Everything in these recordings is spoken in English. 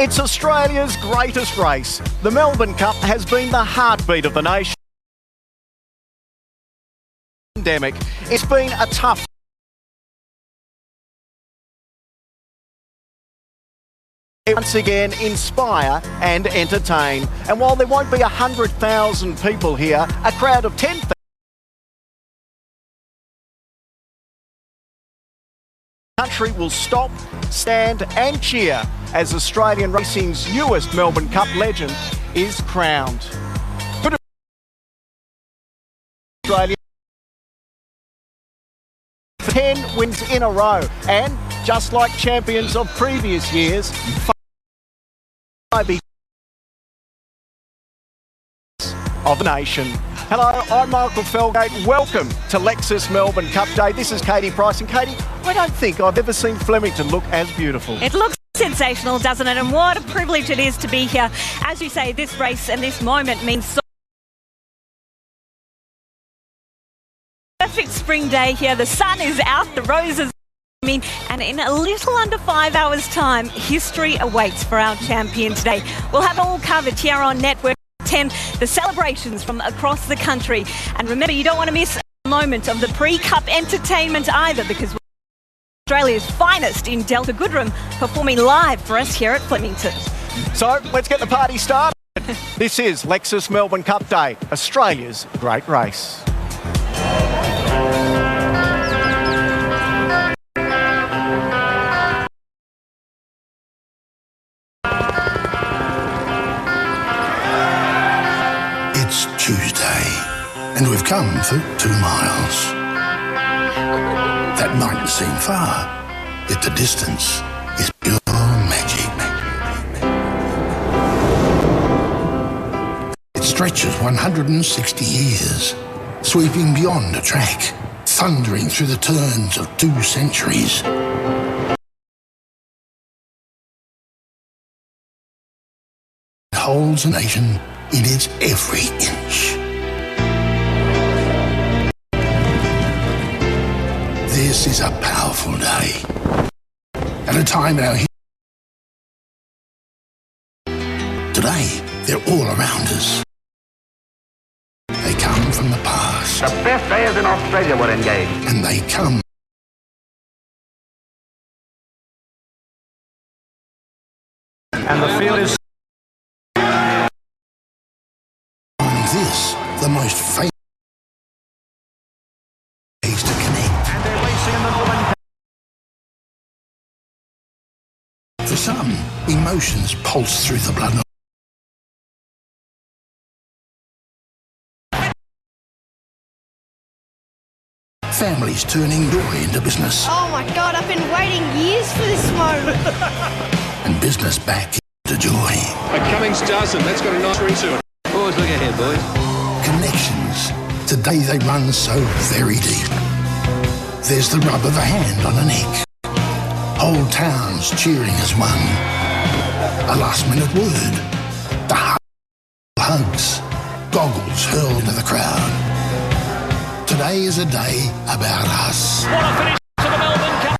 It's Australia's greatest race. The Melbourne Cup has been the heartbeat of the nation. Pandemic. It's been a tough once again inspire and entertain. And while there won't be 100,000 people here, a crowd of 10,000 country will stop, stand and cheer as Australian racing's newest Melbourne Cup legend is crowned. Australia 10 wins in a row, and just like champions of previous years, of the nation. Hello, I'm Michael Felgate. Welcome to Lexus Melbourne Cup Day. This is Katie Price, and Katie, I don't think I've ever seen Flemington look as beautiful. It looks sensational, doesn't it? And what a privilege it is to be here. As you say, this race and this moment means so perfect spring day here. The sun is out, the roses and in a little under 5 hours' time, history awaits for our champion today. We'll have it all covered here on Network 10, the celebrations from across the country. And remember, you don't want to miss a moment of the pre-cup entertainment either, because Australia's finest in Delta Goodrem performing live for us here at Flemington. So let's get the party started. This is Lexus Melbourne Cup Day, Australia's great race. It's Tuesday, and we've come for 2 miles. That mightn't seem far, yet the distance is pure magic. It stretches 160 years, sweeping beyond a track, thundering through the turns of 2 centuries. It holds a nation in its every inch. This is a powerful day. At a time in our history, today, they're all around us. They come from the past. The best players in Australia were engaged. And they come and the field is this, the most famous ways to connect. and they're racing in the woman. For some, emotions pulse through the blood. Families turning joy into business. Oh my God, I've been waiting years for this moment. And business back into joy. A Cummings dozen, that's got a nice ring to it. Always look ahead, boys. Connections. Today they run so very deep. There's the rub of a hand on a neck. Whole towns cheering as one. A last-minute word. The hugs. Goggles hurled into the crowd. Today is a day about us. What a finish to the Melbourne Cup.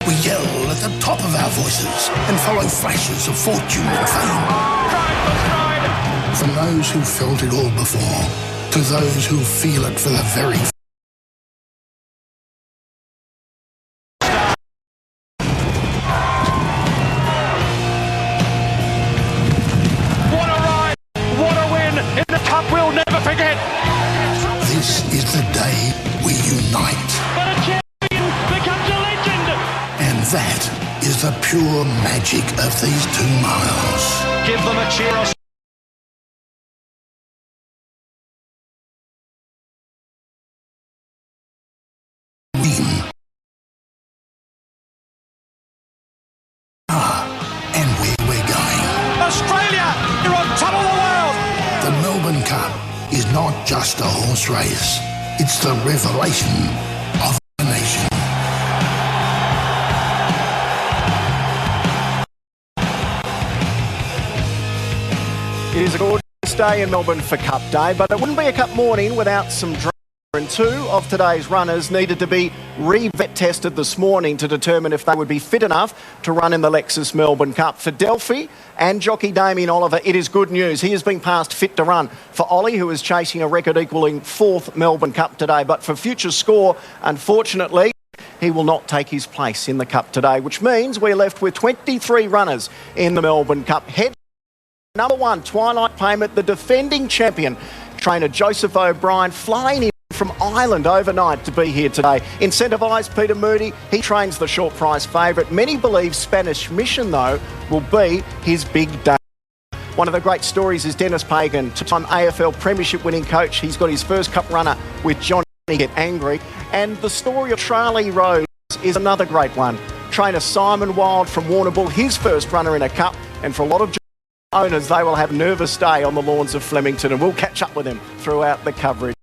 We yell at the top of our voices and follow flashes of fortune and fame. From those who felt it all before, to those who feel it for the very What a ride. What a win. In the cup we'll never forget. This is the day we unite. But a champion becomes a legend. And that is the pure magic of these 2 miles. Give them a cheer. And where we're going. Australia, you're on top of the world. The Melbourne Cup is not just a horse race. It's the revelation of the nation. It is a gorgeous day in Melbourne for Cup Day, but it wouldn't be a Cup morning without some And two of today's runners needed to be re-vet tested this morning to determine if they would be fit enough to run in the Lexus Melbourne Cup. For Delphi and jockey Damien Oliver, it is good news. He has been passed fit to run. For Ollie, who is chasing a record-equalling 4th Melbourne Cup today. But for Future Score, unfortunately, he will not take his place in the Cup today, which means we're left with 23 runners in the Melbourne Cup. Head number 1, Twilight Payment, the defending champion. Trainer Joseph O'Brien flying in from Ireland overnight to be here today. Incentivised Peter Moody, he trains the short price favourite. Many believe Spanish Mission, though, will be his big day. One of the great stories is Dennis Pagan, two-time AFL Premiership winning coach. He's got his first Cup runner with Johnny Get Angry. And the story of Charlie Rose is another great one. Trainer Simon Wild from Warrnambool, his first runner in a Cup. And for a lot of owners, they will have a nervous day on the lawns of Flemington, and we'll catch up with them throughout the coverage.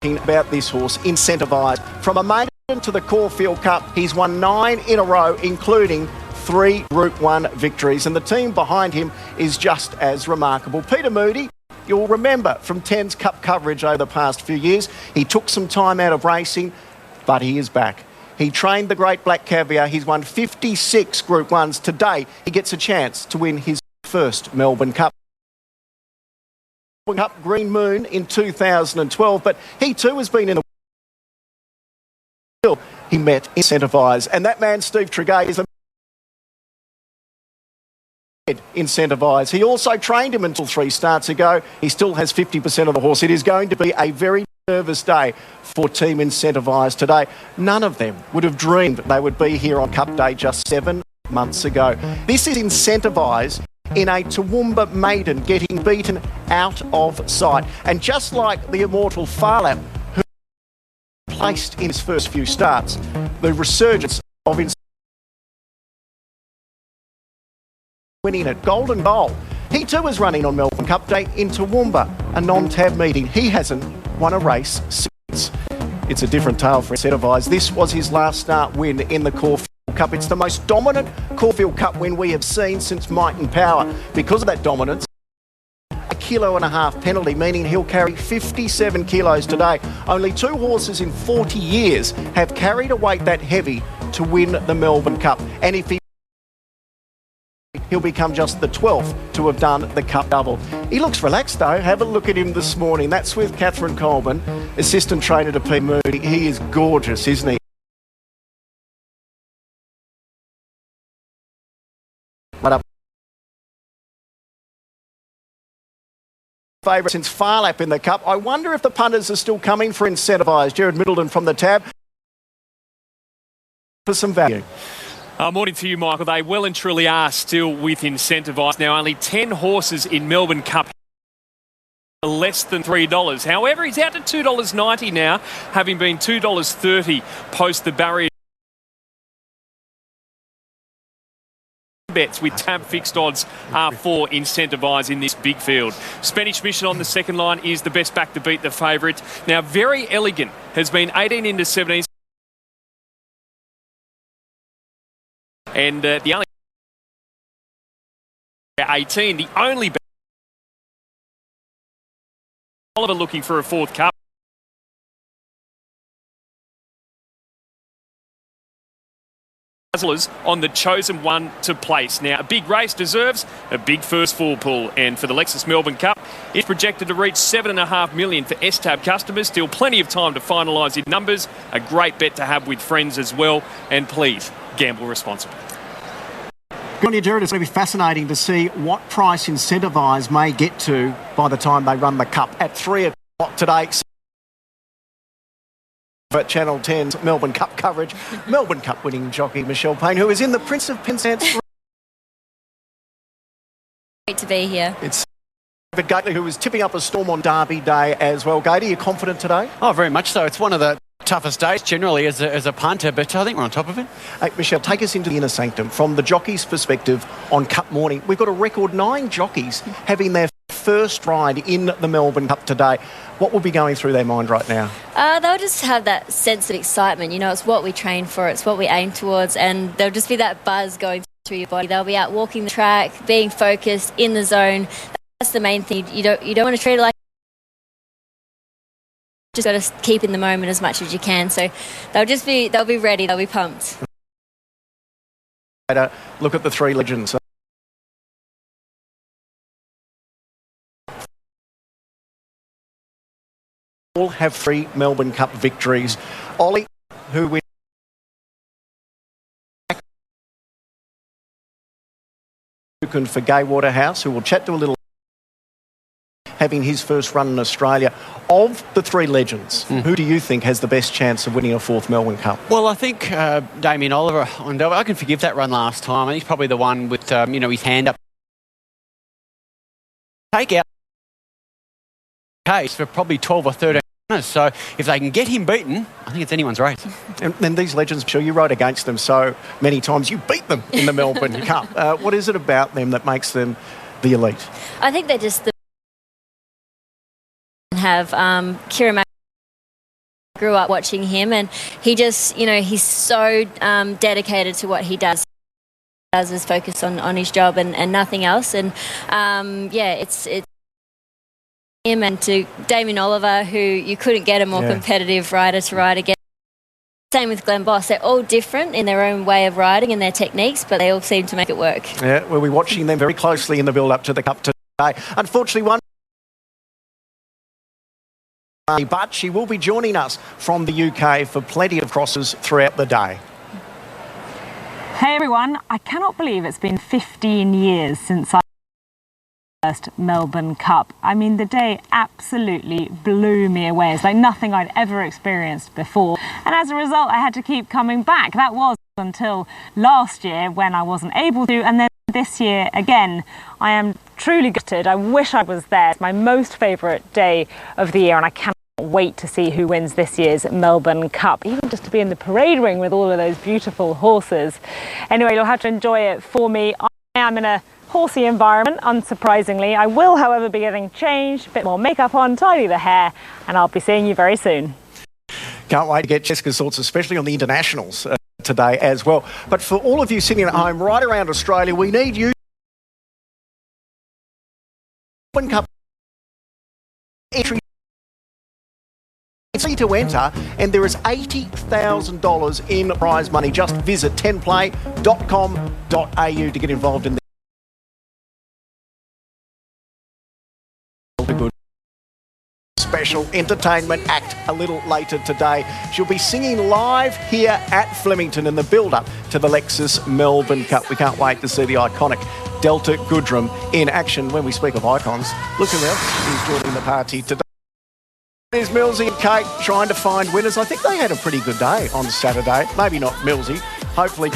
About this horse, Incentivised. From a maiden to the Caulfield Cup, he's won 9 in a row, including 3 Group 1 victories, and the team behind him is just as remarkable. Peter Moody, you'll remember from 10's Cup coverage over the past few years, he took some time out of racing, but he is back. He trained the Great Black Caviar. He's won 56 Group 1s. Today, he gets a chance to win his first Melbourne Cup. Melbourne Cup Green Moon in 2012, but he too has been in the... He met Incentivised, and that man, Steve Tregay, is a Incentivised. He also trained him until 3 starts ago. He still has 50% of the horse. It is going to be a very nervous day for Team Incentivised today. None of them would have dreamed they would be here on Cup Day just 7 months ago. This is Incentivised in a Toowoomba maiden getting beaten out of sight. And just like the immortal Farlap, who placed in his first few starts, the resurgence of winning at Golden Goal. He too is running on Melbourne Cup Day in Toowoomba, a non-tab meeting. He hasn't won a race since. It's a different tale for Incentivised. This was his last start win in the Caulfield Cup. It's the most dominant Caulfield Cup win we have seen since Might and Power. Because of that dominance, a 1.5 kilo penalty, meaning he'll carry 57 kilos today. Only 2 horses in 40 years have carried a weight that heavy to win the Melbourne Cup. And if he'll become just the 12th to have done the Cup double. He looks relaxed though. Have a look at him this morning. That's with Catherine Colburn, assistant trainer to Pete Moody. He is gorgeous, isn't he? Right up. Favourite since Farlap in the Cup. I wonder if the punters are still coming for Incentivised. Jared Middleton from the tab for some value. Morning to you, Michael. They well and truly are still with Incentivised. Now, only 10 horses in Melbourne Cup less than $3. However, he's out to $2.90 now, having been $2.30 post the barrier. Bets with tab fixed odds are for Incentivised in this big field. Spanish Mission on the second line is the best back to beat the favourite. Now, Very Elegant has been 18 into 17. And the only 18, the only Oliver looking for a 4th Cup. On the chosen one to place. Now, a big race deserves a big first full pull, and for the Lexus Melbourne Cup, it's projected to reach $7.5 million for S-Tab customers. Still plenty of time to finalise your numbers. A great bet to have with friends as well, and please gamble responsibly. Good on you, Jared. It's going to be fascinating to see what price Incentivised may get to by the time they run the Cup at 3 o'clock today. At Channel 10's Melbourne Cup coverage, Melbourne Cup winning jockey Michelle Payne, who is in the Prince of Penzance. Great to be here. It's David Gately, who was tipping up a storm on Derby Day as well. Gately, are you confident today? Oh, very much so. It's one of the toughest days generally as a punter, but I think we're on top of it. Hey, Michelle, take us into the inner sanctum from the jockey's perspective on Cup morning. We've got a record 9 jockeys having their first ride in the Melbourne Cup today. What will be going through their mind right now? They'll just have that sense of excitement. You know, it's what we train for, it's what we aim towards, and there'll just be that buzz going through your body. They'll be out walking the track, being focused, in the zone. That's the main thing. You don't want to treat it like just got to keep in the moment as much as you can. So they'll be ready, they'll be pumped. Look at the three legends. All have 3 Melbourne Cup victories. Ollie, who wins for Gay Waterhouse, who will chat to a little, having his first run in Australia. Of the 3 legends, who do you think has the best chance of winning a 4th Melbourne Cup? Well, I think Damien Oliver on Delver. I can forgive that run last time. I think he's probably the one with his hand up. Take out case for probably 12 or 13 runners. So if they can get him beaten, I think it's anyone's race. And these legends, I'm sure you rode against them so many times. You beat them in the Melbourne Cup. What is it about them that makes them the elite? I think they're just the have Kieran grew up watching him, and he just, he's so dedicated to what he does. Is focus on his job and nothing else. And it's him, and to Damien Oliver, who you couldn't get a more competitive rider to ride against. Same with Glenn Boss. They're all different in their own way of riding and their techniques, but they all seem to make it work. Yeah, we'll be watching them very closely in the build-up to the Cup today. Unfortunately, one, but she will be joining us from the UK for plenty of crosses throughout the day. Hey everyone, I cannot believe it's been 15 years since I first Melbourne Cup. I mean, the day absolutely blew me away. It's like nothing I'd ever experienced before. And as a result, I had to keep coming back. That was until last year when I wasn't able to. And then this year again, I am truly gutted. I wish I was there. It's my most favourite day of the year, and I cannot wait to see who wins this year's Melbourne Cup, even just to be in the parade ring with all of those beautiful horses. Anyway, you'll have to enjoy it for me. I am in a horsey environment, unsurprisingly. I will, however, be getting changed, a bit more makeup on, tidy the hair, and I'll be seeing you very soon. Can't wait to get Jessica's thoughts, especially on the internationals today as well. But for all of you sitting at home right around Australia, we need you. Melbourne Cup entry to enter, and there is $80,000 in prize money. Just visit 10play.com.au to get involved in the good special entertainment act a little later today. She'll be singing live here at Flemington in the build-up to the Lexus Melbourne Cup. We can't wait to see the iconic Delta Goodrum in action. When we speak of icons, look who else is joining the party today. Here's Millsy and Kate trying to find winners. I think they had a pretty good day on Saturday. Maybe not Millsy. Hopefully